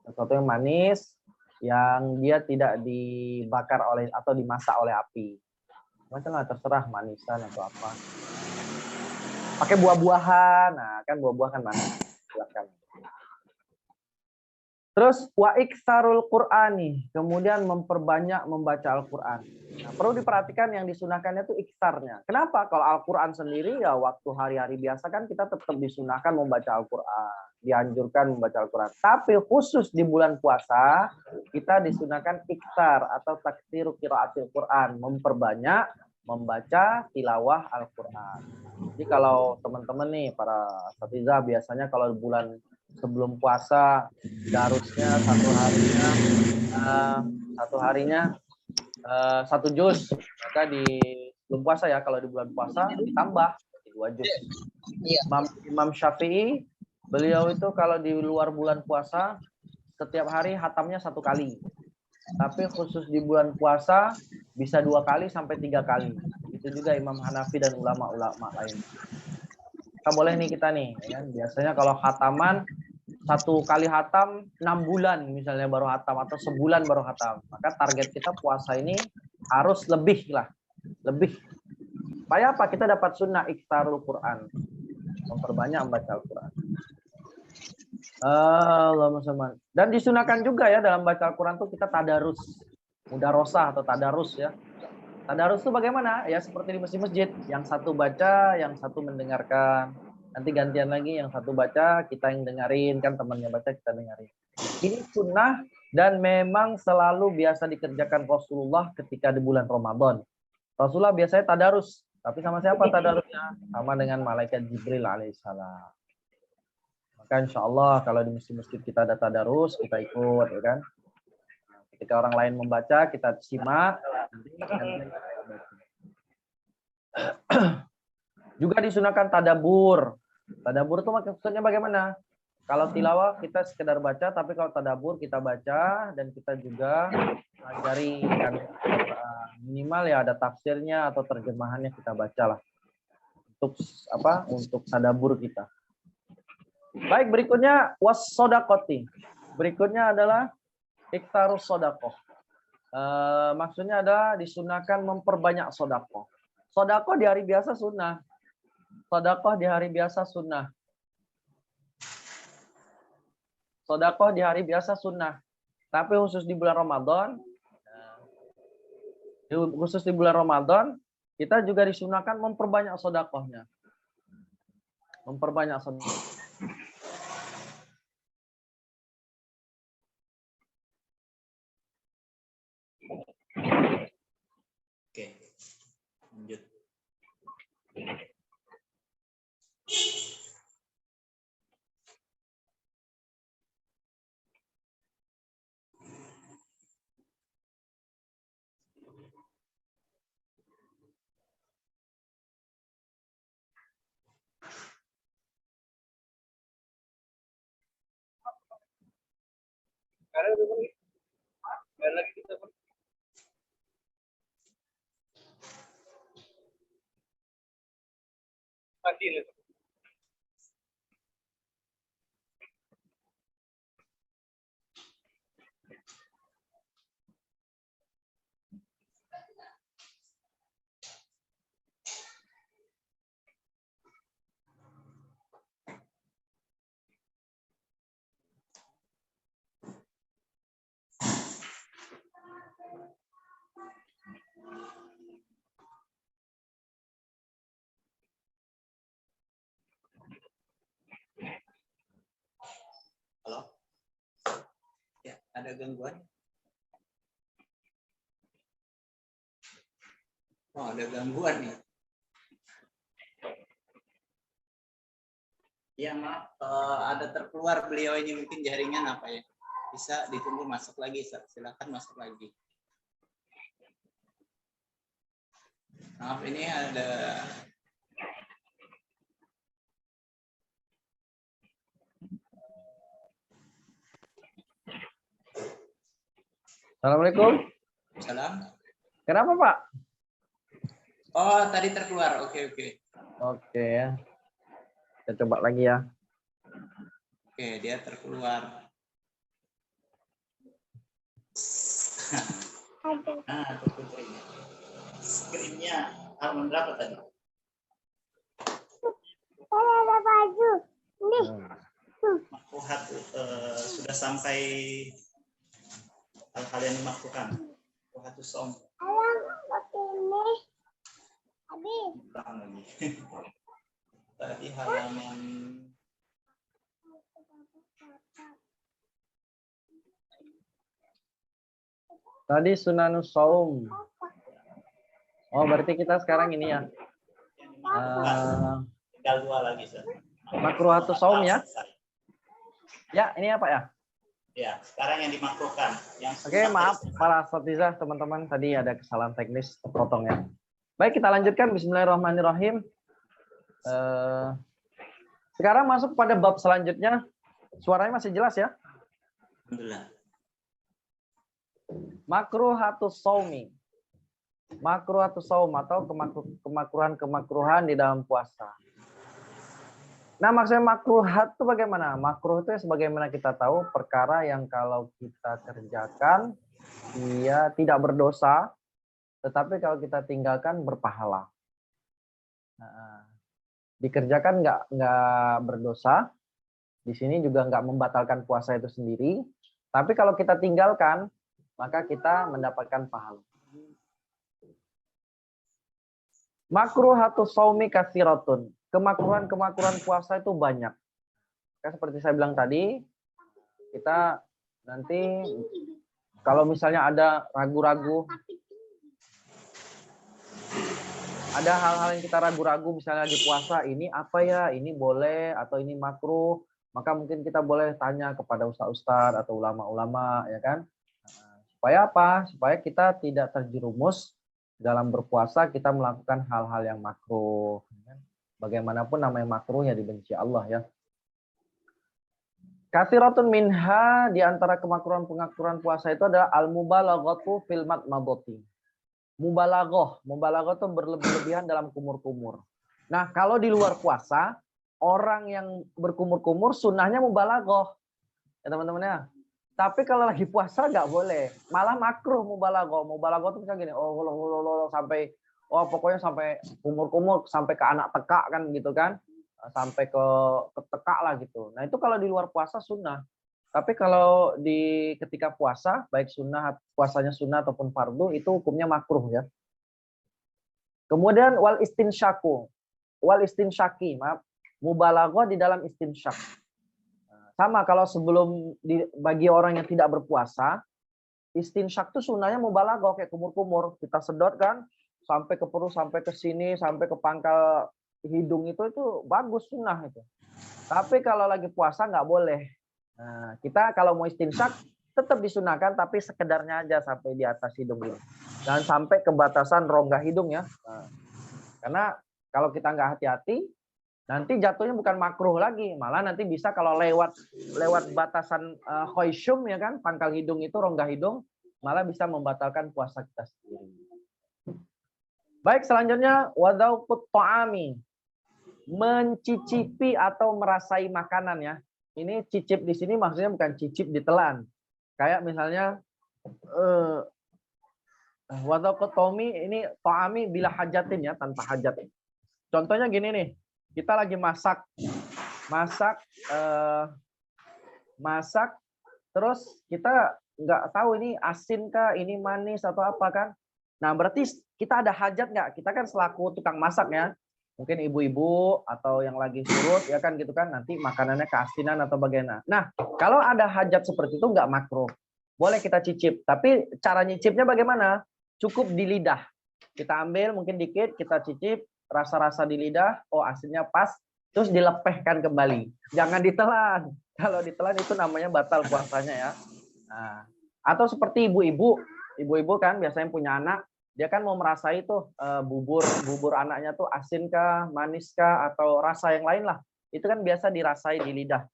Sesuatu yang manis yang dia tidak dibakar oleh atau dimasak oleh api. Macam lah, terserah manisan atau apa. Pakai buah-buahan, nah kan buah-buahan manis. Silakan. Terus wa iktsarul Qur'ani, kemudian memperbanyak membaca Al-Qur'an. Nah, perlu diperhatikan yang disunahkannya itu iktsarnya. Kenapa? Kalau Al-Qur'an sendiri ya waktu hari-hari biasa kan kita tetap disunahkan membaca Al-Qur'an, dianjurkan membaca Al-Qur'an. Tapi khusus di bulan puasa kita disunahkan iktsar atau taktsiru qiraatil Qur'an, memperbanyak membaca tilawah Al-Qur'an. Jadi kalau teman-teman nih para asatizah biasanya kalau bulan sebelum puasa darusnya satu harinya 1 juz, maka di belum puasa ya, kalau di bulan puasa ditambah 2 juz. Imam Syafi'i beliau itu kalau di luar bulan puasa setiap hari hatamnya 1 kali, tapi khusus di bulan puasa bisa 2 kali sampai 3 kali. Itu juga Imam Hanafi dan ulama-ulama lain. Boleh nih kita nih, ya. Biasanya kalau khataman 1 kali hatam 6 bulan misalnya baru hatam atau sebulan baru hatam. Maka target kita puasa ini harus lebih lah, lebih. Supaya apa? Kita dapat sunnah iktsarul Quran, memperbanyak membaca Al-Quran. Allahumma sholli. Dan disunahkan juga ya dalam baca Al-Quran tuh kita tadarus, mudarosah atau tadarus ya. Tadarus itu bagaimana? Ya seperti di masjid-masjid, yang satu baca, yang satu mendengarkan. Nanti gantian lagi, yang satu baca, kita yang dengerin, kan temannya baca, kita dengerin. Ini sunnah dan memang selalu biasa dikerjakan Rasulullah ketika di bulan Ramadan. Rasulullah biasanya tadarus, tapi sama siapa tadarusnya? Sama dengan malaikat Jibril alaihissalam. Maka insya Allah kalau di masjid-masjid kita ada tadarus, kita ikut, ya kan? Ketika orang lain membaca, kita simak. Juga disunahkan tadabur. Tadabur itu maksudnya bagaimana? Kalau tilawah kita sekedar baca, tapi kalau tadabur kita baca dan kita juga pelajari kan, minimal ya ada tafsirnya atau terjemahannya kita bacalah untuk apa? Untuk tadabur kita. Baik, berikutnya was-sodaqoti. Berikutnya adalah iktarus sodakoh. Maksudnya adalah disunahkan memperbanyak sodakoh. Sodakoh di hari biasa sunnah. Sodakoh di hari biasa sunnah. Sodakoh di hari biasa sunnah. Tapi khusus di bulan Ramadan, kita juga disunahkan memperbanyak sodakohnya. Memperbanyak sodakoh. Oke, lanjut. Halo? Ya, ada gangguan? Oh, ada gangguan nih. Ya, maaf, ada terkeluar beliau ini mungkin jaringan apa ya? Bisa ditunggu masuk lagi, silakan masuk lagi. Maaf, ini ada Assalamualaikum. salam. Kenapa Pak? Oh, tadi terkeluar. Oke, oke. Oke ya. Kita coba lagi ya. Oke, dia terkeluar. Nah, screen-nya halaman berapa tadi? Ada baju. Nih. Makruhat sudah sampai hal-hal yang dimakruhkan. Makruhatus shaum. Ayam pakai ini. Habis. Belakang lagi. Tadi halaman Tadi sunanus saum. Oh, berarti kita sekarang ini ya. tinggal 2 lagi, Sir. Makruhatus saum ya. Ya, ini apa ya? Ya, sekarang yang dimakruhkan. Oke, maaf para asatizah teman-teman, tadi ada kesalahan teknis terpotong ya. Baik, kita lanjutkan. Bismillahirrahmanirrahim. Sekarang masuk pada bab selanjutnya. Suaranya masih jelas ya? Alhamdulillah. Makruhatus saumi. Makruhatus saum atau kemakruhan-kemakruhan di dalam puasa. Nah, maksudnya makruhat itu bagaimana? Makruh itu sebagaimana kita tahu perkara yang kalau kita kerjakan ia tidak berdosa, tetapi kalau kita tinggalkan berpahala. Nah, dikerjakan nggak berdosa, di sini juga nggak membatalkan puasa itu sendiri, tapi kalau kita tinggalkan maka kita mendapatkan pahala. Makruhatus shaumi katsiratun. Kemakruhan-kemakruhan puasa itu banyak. Kan seperti saya bilang tadi, kita nanti kalau misalnya ada ragu-ragu, ada hal-hal yang kita ragu-ragu misalnya di puasa, ini apa ya, ini boleh atau ini makruh, maka mungkin kita boleh tanya kepada ustaz-ustaz atau ulama-ulama, ya kan? Supaya apa? Supaya kita tidak terjerumus dalam berpuasa kita melakukan hal-hal yang makruh. Bagaimanapun namanya makruh ya dibenci Allah ya. Katsiratun minha, di antara kemakruhan-kemakruhan puasa itu adalah al-mubalaghatu fil madmadati. Mubalaghah itu berlebihan dalam kumur-kumur. Nah, kalau di luar puasa, orang yang berkumur-kumur sunnahnya mubalaghah. Ya teman-teman ya. Tapi kalau lagi puasa nggak boleh, malah makruh mubalaghah. Mubalaghah itu misalnya gini, sampai pokoknya sampai kumur-kumur, sampai ke anak tekak kan gitu kan, sampai ke tekak lah gitu. Nah itu kalau di luar puasa sunnah. Tapi kalau di ketika puasa, baik sunnah puasanya sunnah ataupun fardu, itu hukumnya makruh ya. Kemudian wal istinsyaki, maaf, mubalaghah di dalam istinsyak. Sama kalau sebelum bagi orang yang tidak berpuasa, istinsyak itu sunnahnya mubalaghah kayak kumur-kumur, kita sedot kan sampai ke perut, sampai ke sini, sampai ke pangkal hidung itu bagus sunnah itu. Tapi kalau lagi puasa nggak boleh. Nah, kita kalau mau istinsyak tetap disunahkan, tapi sekedarnya aja sampai di atas hidung ini. Dan sampai ke batasan rongga hidung ya. Nah, karena kalau kita nggak hati-hati, nanti jatuhnya bukan makruh lagi, malah nanti bisa kalau lewat batasan khoisyum ya kan, pangkal hidung itu rongga hidung, malah bisa membatalkan puasa kita sendiri. Baik, selanjutnya wadauqut ta'ami, mencicipi atau merasai makanan ya. Ini cicip di sini maksudnya bukan cicip ditelan. Kayak misalnya wadauqut ta'ami ini ta'ami bila hajatin ya, tanpa hajat. Contohnya gini nih. Kita lagi masak, terus kita nggak tahu ini asin kah, ini manis atau apa kan? Nah berarti kita ada hajat nggak? Kita kan selaku tukang masak ya, mungkin ibu-ibu atau yang lagi surut ya kan gitu kan, nanti makanannya keasinan atau bagaimana. Nah kalau ada hajat seperti itu nggak makruh, boleh kita cicip. Tapi cara nyicipnya bagaimana? Cukup di lidah. Kita ambil mungkin dikit, kita cicip. Rasa-rasa di lidah, oh asinnya pas, terus dilepehkan kembali. Jangan ditelan. Kalau ditelan itu namanya batal puasanya ya. Nah, atau seperti ibu-ibu kan biasanya punya anak, dia kan mau merasai tuh bubur anaknya tuh asin kah, manis kah, atau rasa yang lain lah. Itu kan biasa dirasai di lidah.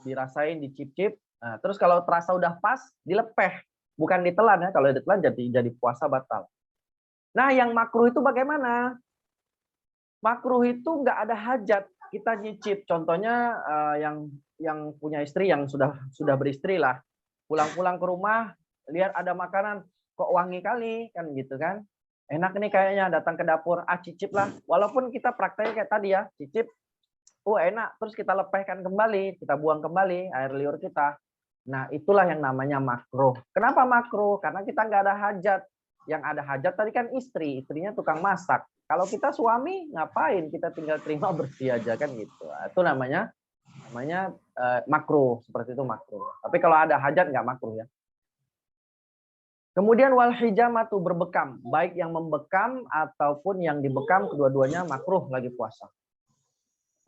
Dirasain, dicip-cip. Nah, terus kalau terasa udah pas, dilepeh. Bukan ditelan ya. Kalau ditelan jadi puasa batal. Nah, yang makruh itu bagaimana? Makruh itu nggak ada hajat kita nyicip. Contohnya yang punya istri, yang sudah beristri lah, pulang-pulang ke rumah lihat ada makanan kok wangi kali kan gitu kan, enak nih kayaknya, datang ke dapur, cicip lah, walaupun kita prakteknya kayak tadi ya, cicip, enak, terus kita lepehkan kembali, kita buang kembali air liur kita. Nah, itulah yang namanya makruh. Kenapa makruh? Karena kita nggak ada hajat. Yang ada hajat tadi kan istrinya tukang masak. Kalau kita suami, ngapain? Kita tinggal terima bersih aja kan gitu. Itu namanya makruh, seperti itu makruh. Tapi kalau ada hajat nggak makruh ya. Kemudian wal hijamatu, berbekam, baik yang membekam ataupun yang dibekam, kedua-duanya makruh lagi puasa.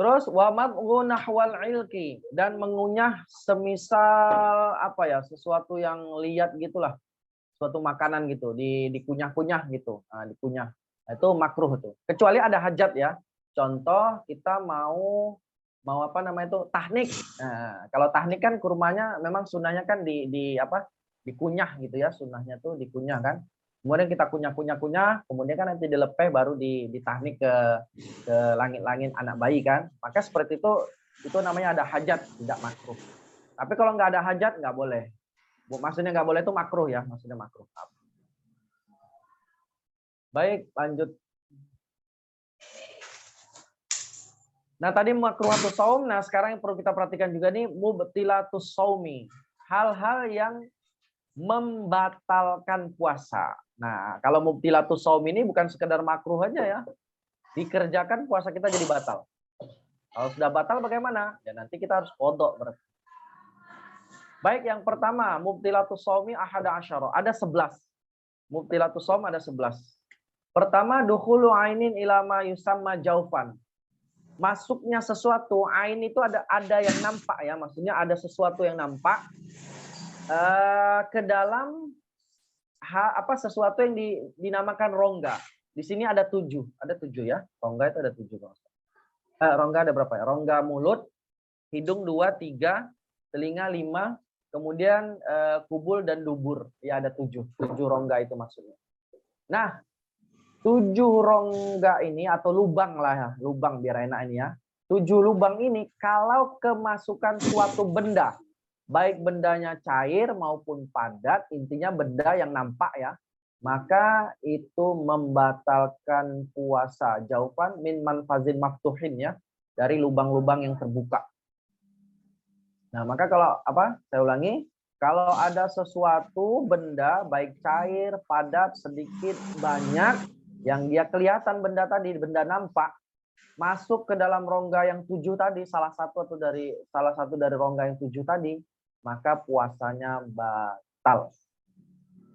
Terus wa madghu nahwal ilki, dan mengunyah semisal apa ya, sesuatu yang liat gitulah, suatu makanan gitu, dikunyah-kunyah gitu. Nah, dikunyah. Nah, itu makruh itu. Kecuali ada hajat ya. Contoh kita mau apa namanya itu, tahnik. Nah, kalau tahnik kan kurmanya memang sunnahnya kan dikunyah gitu ya, sunnahnya tuh dikunyah kan. Kemudian kita kunyah, kemudian kan nanti dilepeh baru ditahnik ke langit-langit anak bayi kan. Maka seperti itu namanya ada hajat, tidak makruh. Tapi kalau nggak ada hajat nggak boleh. Maksudnya nggak boleh itu makruh ya, maksudnya makruh. Baik, lanjut. Nah, tadi makruhatus shaum. Nah, sekarang yang perlu kita perhatikan juga nih mubtilatus shaumi. Hal-hal yang membatalkan puasa. Nah, kalau mubtilatus shaum ini bukan sekedar makruh aja ya. Dikerjakan puasa kita jadi batal. Kalau sudah batal bagaimana? Ya nanti kita harus qadha berarti. Baik, yang pertama, mubtilatus shaumi ahada asyara. Ada 11. Mubtilatus shaum ada 11. Pertama, dukhulu ainin ilama yusamma jaufan. Masuknya sesuatu, ain itu ada yang nampak ya, maksudnya ada sesuatu yang nampak ke dalam sesuatu yang dinamakan rongga. Di sini ada 7 ya. Rongga itu ada 7. Rongga ada berapa ya? Rongga mulut, hidung 2, 3, telinga 5, kemudian kubul dan dubur. Ya ada 7 rongga itu maksudnya. Nah, 7 rongga ini atau lubang lah ya, lubang biar enak ini ya. 7 lubang ini kalau kemasukan suatu benda, baik bendanya cair maupun padat, intinya benda yang nampak ya, maka itu membatalkan puasa. Jaufan min manfazin maftuhin ya, dari lubang-lubang yang terbuka. Nah, maka kalau saya ulangi, kalau ada sesuatu benda baik cair, padat, sedikit, banyak, yang dia kelihatan benda tadi, benda nampak, masuk ke dalam rongga yang 7 tadi, salah satu dari rongga yang 7 tadi, maka puasanya batal.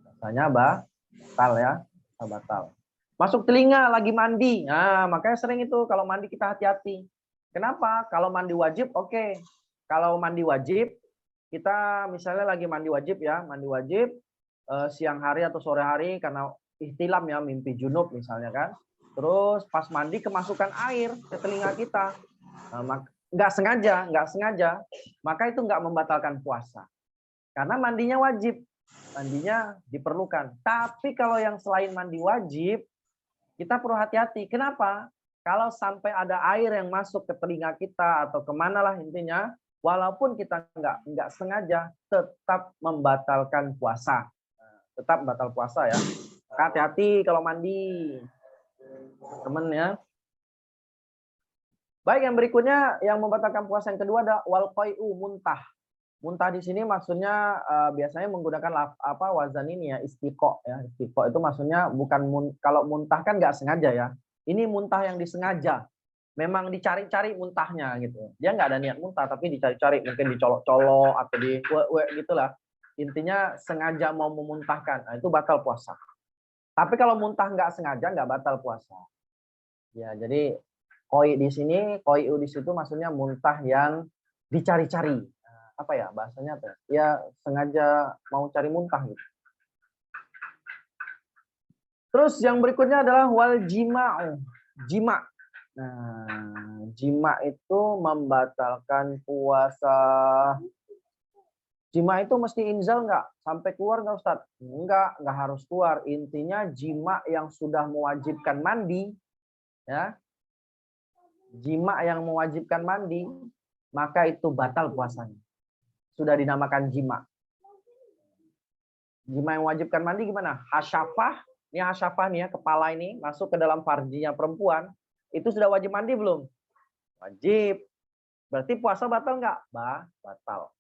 Puasanya batal ya, batal. Masuk telinga lagi mandi. Nah, makanya sering itu kalau mandi kita hati-hati. Kenapa? Kalau mandi wajib oke. Kalau mandi wajib, kita misalnya lagi mandi wajib ya, mandi wajib siang hari atau sore hari karena ihtilam ya, mimpi junub misalnya kan. Terus pas mandi kemasukan air ke telinga kita. Nggak sengaja, maka itu nggak membatalkan puasa. Karena mandinya wajib, mandinya diperlukan. Tapi kalau yang selain mandi wajib, kita perlu hati-hati. Kenapa? Kalau sampai ada air yang masuk ke telinga kita atau kemana lah intinya, walaupun kita nggak sengaja, tetap membatalkan puasa. Tetap batal puasa ya. Hati-hati kalau mandi, temen ya. Baik, yang berikutnya yang membatalkan puasa yang kedua ada wal qai'u, muntah. Muntah di sini maksudnya biasanya menggunakan wazan ini ya, istiqo ya. Istiqo itu maksudnya bukan kalau muntah kan nggak sengaja ya. Ini muntah yang disengaja. Memang dicari-cari muntahnya gitu. Dia nggak ada niat muntah tapi dicari-cari, mungkin dicolok-colok atau di gitulah. Intinya sengaja mau memuntahkan. Nah, itu batal puasa. Tapi kalau muntah nggak sengaja nggak batal puasa. Ya, jadi koi di sini, koiu di situ maksudnya muntah yang dicari-cari. Apa ya bahasanya apa? Ya sengaja mau cari muntah gitu. Terus yang berikutnya adalah wal jima'u. Jima. Nah, jima itu membatalkan puasa. Jima itu mesti inzal nggak? Sampai keluar nggak Ustaz? Nggak harus keluar. Intinya jima yang sudah mewajibkan mandi, ya, jima yang mewajibkan mandi, maka itu batal puasanya. Sudah dinamakan jima. Jima yang mewajibkan mandi gimana? Hasyafah, ini hasyafah nih ya, kepala ini masuk ke dalam farjinya perempuan, itu sudah wajib mandi belum? Wajib. Berarti puasa batal nggak? Batal.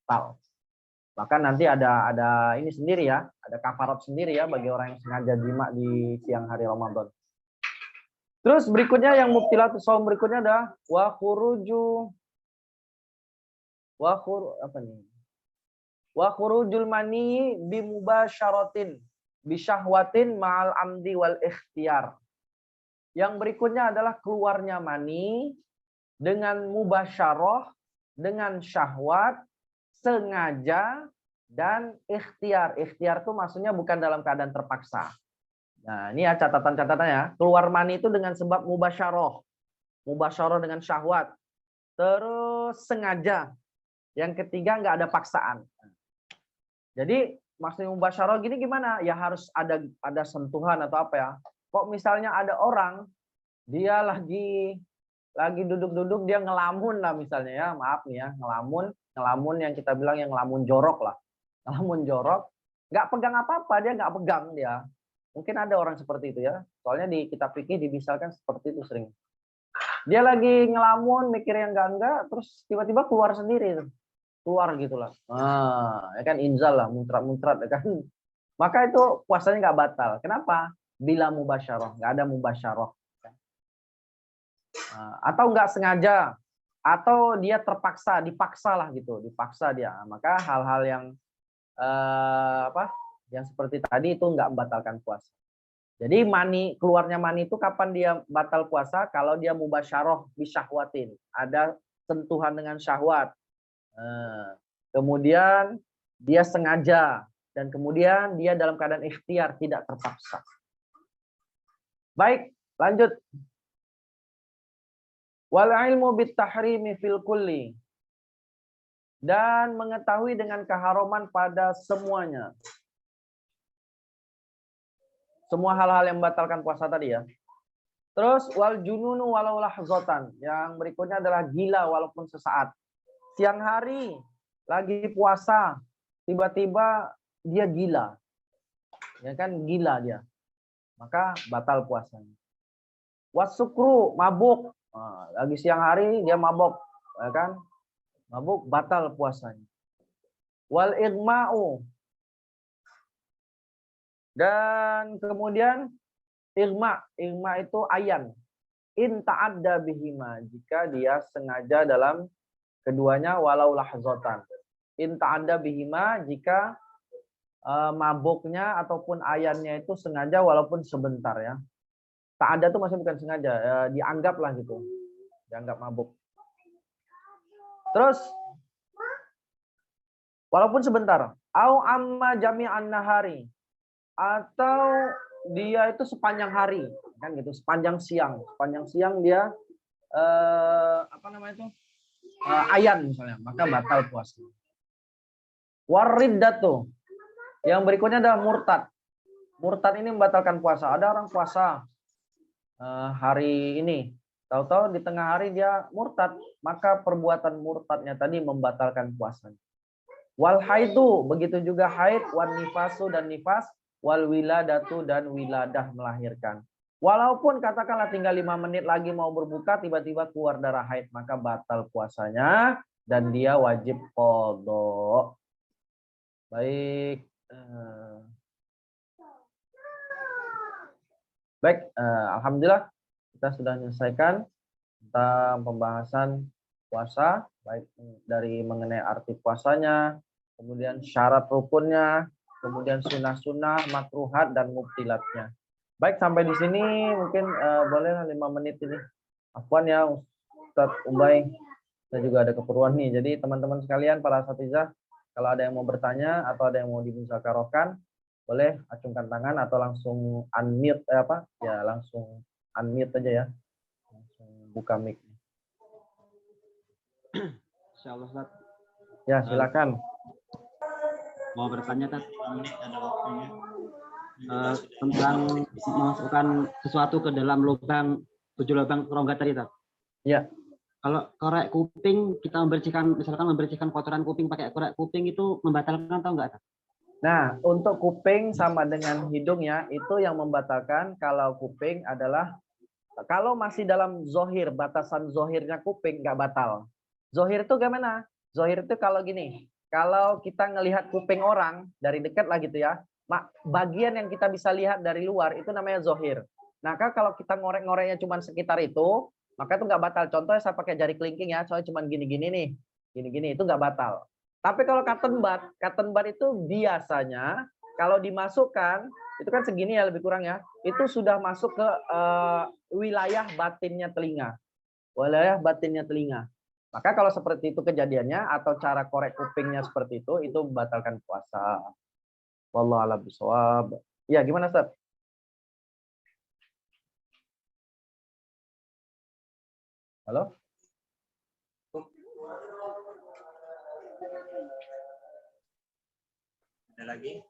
Batal. Bahkan nanti ada ini sendiri ya, ada kafarat sendiri ya bagi orang yang sengaja jima di siang hari Ramadan. Terus berikutnya yang mubtilatus shaum berikutnya ada wa khurujul mani bi mubasyaratin bi syahwatin ma'al amdi wal ikhtiyar. Yang berikutnya adalah keluarnya mani dengan mubasyarah, dengan syahwat, sengaja, dan ikhtiar. Ikhtiar itu maksudnya bukan dalam keadaan terpaksa. Nah, ini ya catatan-catatannya. Keluar mani itu dengan sebab mubasyarah. Mubasyarah dengan syahwat. Terus sengaja. Yang ketiga nggak ada paksaan. Jadi maksudnya mubasyarah gini gimana? Ya harus ada sentuhan atau apa ya. Kok misalnya ada orang, dia lagi duduk-duduk, dia ngelamun lah misalnya ya. Maaf nih ya, ngelamun yang kita bilang yang ngelamun jorok lah. Ngelamun jorok, nggak pegang apa-apa, dia nggak pegang dia. Mungkin ada orang seperti itu ya. Soalnya di kitab fikih dimisalkan seperti itu sering. Dia lagi ngelamun, mikir yang enggak, terus tiba-tiba keluar sendiri. Keluar gitulah. Ya kan inzal lah, muntrat-muntrat ya kan. Maka itu puasanya nggak batal. Kenapa? Bila mubasyarah, nggak ada mubasyarah. Atau nggak sengaja, atau dia terpaksa, dipaksa lah gitu, dipaksa dia. Maka hal-hal yang yang seperti tadi itu nggak membatalkan puasa. Jadi keluarnya mani itu kapan dia batal puasa? Kalau dia mubasyarah bisyahwatin, ada sentuhan dengan syahwat. Kemudian dia sengaja dan kemudian dia dalam keadaan ikhtiar, tidak terpaksa. Baik, lanjut. Wal ilmu bit tahrimi fil kulli. Dan mengetahui dengan keharaman pada semuanya. Semua hal-hal yang membatalkan puasa tadi ya. Terus wal jununu walau lahzatan. Yang berikutnya adalah gila walaupun sesaat. Siang hari lagi puasa, tiba-tiba dia gila. Ya kan gila dia. Maka batal puasanya. Wasukru, mabuk. Lagi siang hari dia mabuk, ya kan? Mabuk, batal puasanya. Wal igma'u. Dan kemudian igma itu ayan. In ta'adda bihima, jika dia sengaja dalam keduanya walau lahzatan. In ta'adda bihima, jika mabuknya ataupun ayannya itu sengaja walaupun sebentar ya. Ta'adda itu masih bukan sengaja, dianggap lah gitu. Dianggap mabuk. Terus walaupun sebentar, au amma jami'an nahari, atau dia itu sepanjang hari, kan gitu, sepanjang siang dia ayan misalnya, maka batal puasa. Wariddatu, yang berikutnya adalah murtad. Murtad ini membatalkan puasa. Ada orang puasa hari ini, tahu-tahu di tengah hari dia murtad, maka perbuatan murtadnya tadi membatalkan puasanya. Wal haidu, begitu juga haid, wan nifasu dan nifas, wal wiladatu dan wiladah melahirkan. Walaupun katakanlah tinggal 5 menit lagi mau berbuka, tiba-tiba keluar darah haid, maka batal puasanya dan dia wajib qadha. Baik. Alhamdulillah kita sudah menyelesaikan tentang pembahasan puasa, baik dari mengenai arti puasanya, kemudian syarat rukunnya, kemudian sunnah-sunnah, makruhat, dan mubtilatnya. Baik, sampai di sini mungkin boleh 5 menit ini. Afwan ya Ustadz Ubay, saya juga ada keperluan nih. Jadi teman-teman sekalian, para asatizah, kalau ada yang mau bertanya atau ada yang mau dimuzakarahkan, boleh acungkan tangan atau langsung unmute langsung unmute aja ya. Langsung buka mic. Insyaallah Ustaz. Ya, silakan. Mau bertanya, Tat, 5 menit ada waktunya. tentang memasukkan sesuatu ke dalam lubang 7 lubang rongga tadi, Tat. Ya. Kalau korek kuping kita membersihkan kotoran kuping pakai korek kuping itu membatalkan atau enggak, Tat? Nah, untuk kuping sama dengan hidung ya, itu yang membatalkan. Kalau kuping adalah kalau masih dalam zohir, batasan zohirnya kuping nggak batal. Zohir itu gimana? Zohir itu kalau gini, kalau kita ngelihat kuping orang dari dekat lah gitu ya, bagian yang kita bisa lihat dari luar itu namanya zohir. Nah, kalau kita ngorek-ngoreknya cuma sekitar itu, maka itu nggak batal. Contohnya saya pakai jari kelingking ya, soalnya cuma gini-gini nih, gini-gini itu nggak batal. Tapi kalau cotton bud itu biasanya kalau dimasukkan itu kan segini ya lebih kurang ya, itu sudah masuk ke wilayah batinnya telinga. Wilayah batinnya telinga. Maka kalau seperti itu kejadiannya atau cara korek kupingnya seperti itu membatalkan puasa. Wallahu a'lam bishawab. Ya, gimana, Ustaz? Halo? Ada lagi?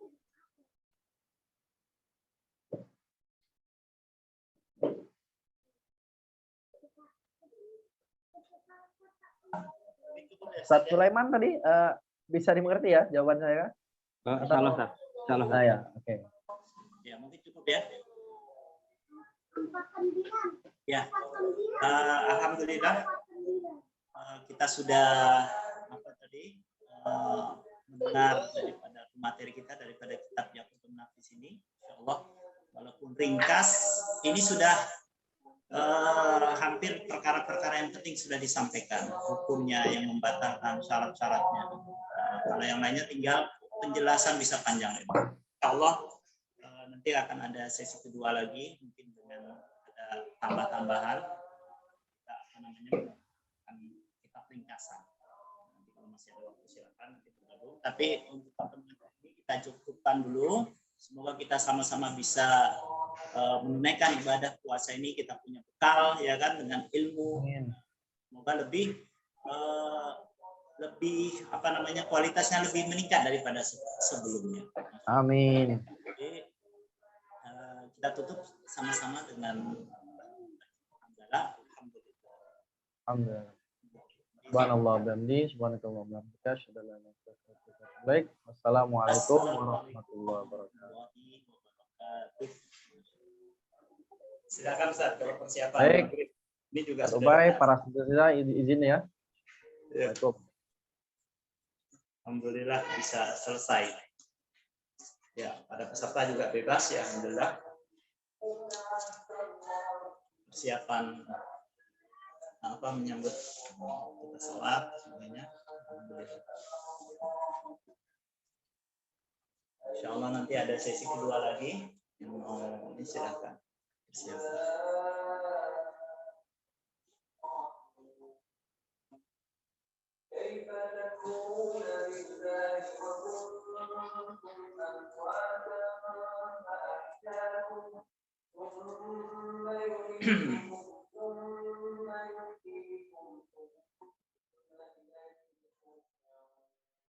Ustaz Sulaiman tadi bisa dimengerti ya jawaban saya? Insyaallah, Tat. Insyaallah, Tat. Ya, oke. Ya, mungkin cukup ya. Ya, alhamdulillah kita sudah mendengar daripada materi kita daripada kitab Yaqutun Nafis ini. Insyaallah walaupun ringkas, ini sudah hampir perkara-perkara yang penting sudah disampaikan, hukumnya yang membatalkan, syarat-syaratnya. Kalau yang lainnya tinggal penjelasan bisa panjang lebar. Insyaallah nanti akan ada sesi kedua lagi, mungkin dengan ada tambah-tambahan. Kita melakukan kitab ringkasan. Nanti kalau masih ada waktu silakan nanti bergabung. Tapi untuk pertemuan ini kita cukupkan dulu. Semoga kita sama-sama bisa menunaikan ibadah puasa ini, kita punya bekal ya kan dengan ilmu. Semoga lebih kualitasnya lebih meningkat daripada sebelumnya. Amin. Jadi kita tutup sama-sama dengan alhamdulillah. Alhamdulillah. Subhanallah bihamdi, subhanakallah bihamdika, asyhadu an la ilaha illa anta. Baik, wassalamualaikum warahmatullahi wabarakatuh. Silakan Ustaz kalau persiapan. Baik. Ini juga Ustaz sudah Ubay, para peserta izin ya. Assalamualaikum. Alhamdulillah bisa selesai. Ya, pada peserta juga bebas ya, alhamdulillah. Persiapan menyambut kita sholat semuanya. Alhamdulillah. Insyaallah nanti ada sesi kedua lagi yang mau ini silakan. Silakan.